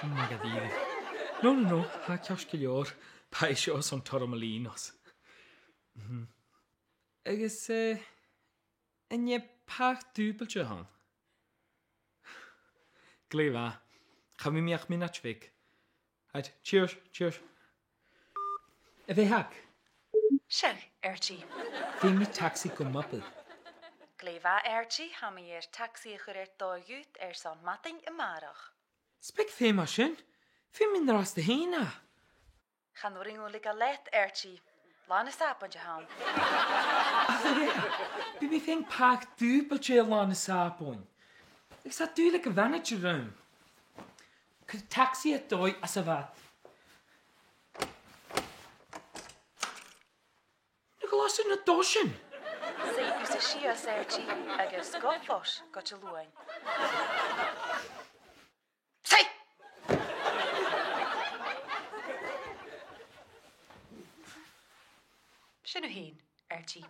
Magadíri. No, ha ceos go leor, pa seo san tormalínos. Agus, inne pach dúbalte han. Gléva, ga mi meach minach vik. Uit, cheers. A bheith hack. Sure, Archie. Bhí mi taxi go muppel. Gléva Archie, ha mi taxi chuir dóút san matting marach. Spek fé mar sin. Fé min ras de héna. Gaan we ringen like let, Archie. Lana sap on je hand. Bí mi féin pach dúbalte lána sápóin. Ik sa duurlijk een vannetje ruim. Could taxi het dói as a vat. Glas in het dosjen. Say us a she as Archie, agus gofos got je loin. Say! Shinu heen, Archie.